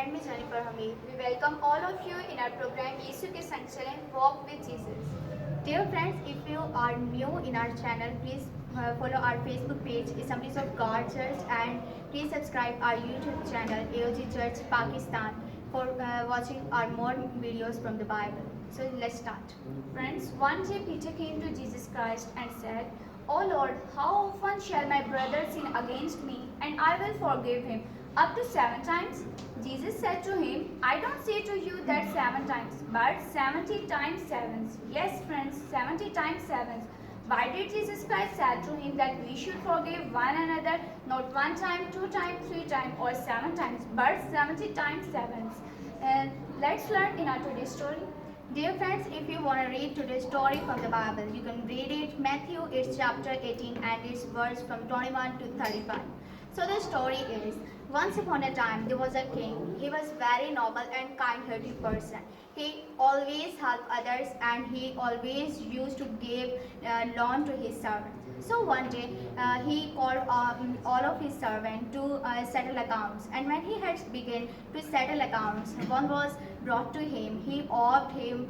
and me Jennifer Hamid. We welcome all of you in our program Yesu ke Sang Chalen Walk with Jesus. Dear friends, if you are new in our channel, please follow our Facebook page Assemblies of God Church and please subscribe our YouTube channel AOG Church Pakistan for watching our more videos from the Bible. So let's start. Friends, one day Peter came to Jesus Christ and said, "O Lord, how often shall my brother sin against me and I will forgive him? Up to 7 times?" Jesus said to him, "I don't say to you that 7 times, but 70 times 7. Yes, friends, 70 times 7. Why did Jesus Christ said to him that we should forgive one another, not 1 time, 2 times, 3 times, or 7 times, but 70 times 7? Let's learn in our today's story. Dear friends, if you want to read today's story from the Bible, you can read it Matthew, it's chapter 18 and it's verse from 21 to 35. So the story is, once upon a time there was a king. He was very noble and kind-hearted person. He always helped others and he always used to give loan to his servants. So one day he called all of his servants to settle accounts. And when he had begun to settle accounts, one was brought to him. He owed him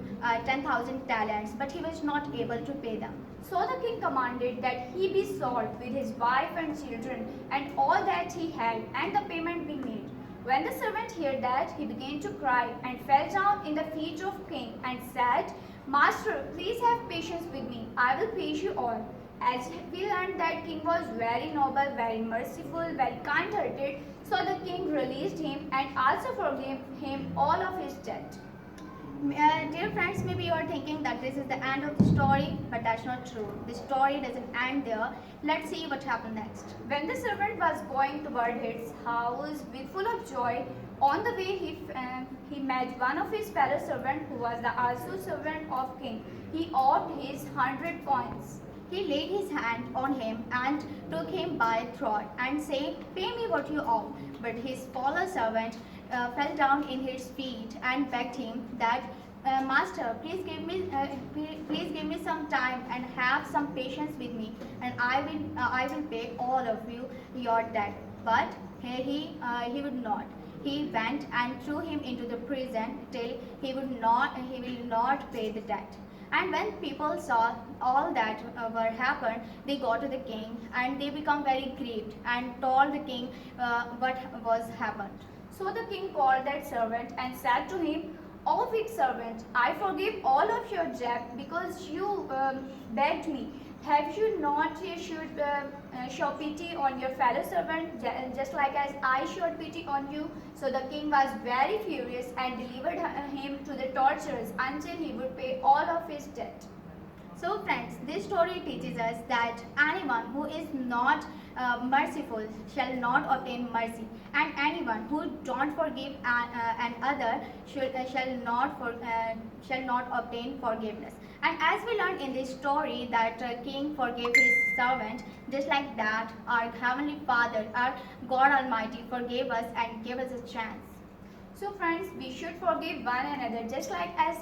10,000 talents, but he was not able to pay them. So the king commanded that he be sold with his wife and children and all that he had, and the payment be made. When the servant heard that, he began to cry and fell down in the feet of king and said, "Master, please have patience with me. I will pay you all." As we learned that king was very noble, very merciful, very kind-hearted, so the king released him and also forgave him all of his debt. Dear friends, maybe you are thinking that this is the end of the story, but that's not true. The story doesn't end there. Let's see what happened next. When the servant was going toward his house with full of joy, on the way he met one of his fellow servants who was the also servant of king. He owed his 100 coins. He laid his hand on him and took him by throat and said, "Pay me what you owe." But his fellow servant fell down in his feet and begged him that, "Master, please give me some time and have some patience with me, and I will pay all of you your debt." But he would not. He went and threw him into the prison till he will not pay the debt. And when people saw all that were happened, they go to the king and they become very grieved and told the king what was happened. So the king called that servant and said to him, "O wicked servant, I forgive all of your debt because you begged me. Have you not show pity on your fellow servant, just like as I showed pity on you?" So the king was very furious and delivered him to the torturers until he would pay all of his debt. So friends, this story teaches us that anyone who is not merciful shall not obtain mercy, and anyone who don't forgive another shall not obtain forgiveness. And as we learned in this story that king forgave his servant, just like that our Heavenly Father, our God Almighty forgave us and gave us a chance. So friends, we should forgive one another just like as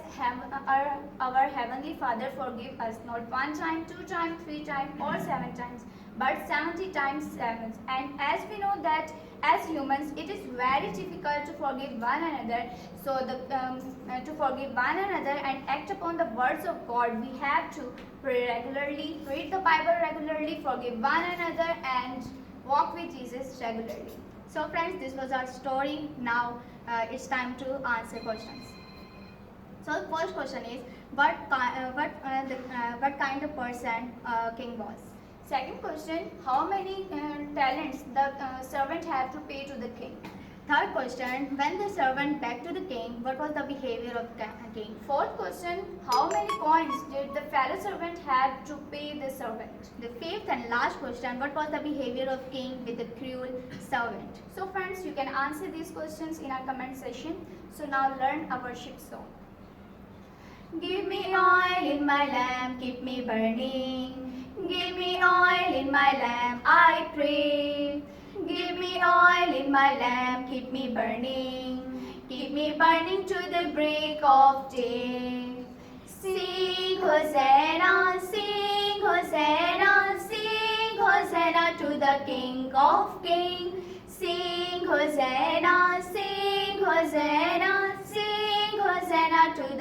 our Heavenly Father forgive us, not 1 time, 2 times, 3 times, or 7 times, but 70 times 7. And as we know that as humans, it is very difficult to forgive one another. So to forgive one another and act upon the words of God, we have to pray regularly, read the Bible regularly, forgive one another, and walk with Jesus regularly. So friends, this was our story. Now it's time to answer questions. So the first question is, what kind of person king was? Second question, how many talents the servant have to pay to the king? Third question, when the servant begged to the king, what was the behavior of the king? Fourth question, how many coins did the fellow servant have to pay the servant? The fifth and last question, what was the behavior of king with the cruel servant? So friends, you can answer these questions in our comment section. So now learn our worship song. Give me oil in my lamp, keep me burning. Give me oil in my lamp, I pray. Give me oil in my lamp, keep me burning. Keep me burning to the break of day. Sing Hosanna, sing Hosanna, sing Hosanna to the King of Kings. Sing Hosanna, sing Hosanna.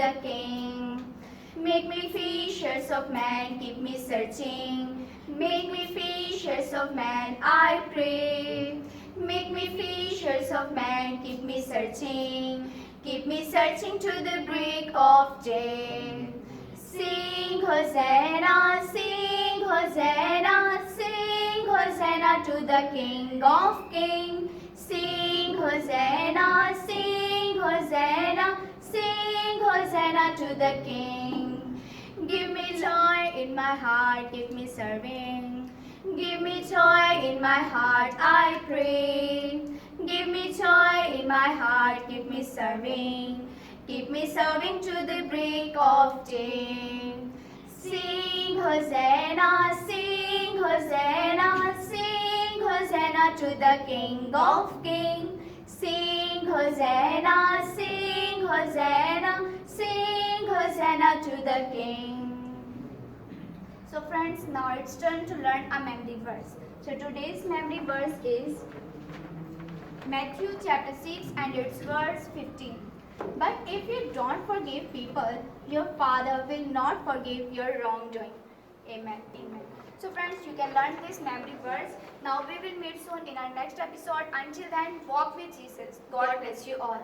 the King. Make me fishers of men, keep me searching. Make me fishers of men, I pray. Make me fishers of men, keep me searching. Keep me searching to the break of day. Sing Hosanna, sing Hosanna, sing Hosanna to the King of Kings. Sing Hosanna, sing Hosanna, sing Hosanna to the King. Give me joy in my heart, keep me serving. Give me joy in my heart, I pray. Give me joy in my heart, keep me serving. Keep me serving to the break of day. Sing Hosanna, sing Hosanna, sing Hosanna to the King of Kings. Sing Hosanna, sing Hosanna, sing Hosanna to the King. So friends, now it's turn to learn a memory verse. So today's memory verse is Matthew chapter 6 and its verse 15. But if you don't forgive people, your Father will not forgive your wrongdoing. Amen. Amen. So friends, you can learn this memory verse. Now we will meet soon in our next episode. Until then, walk with Jesus. God bless you all.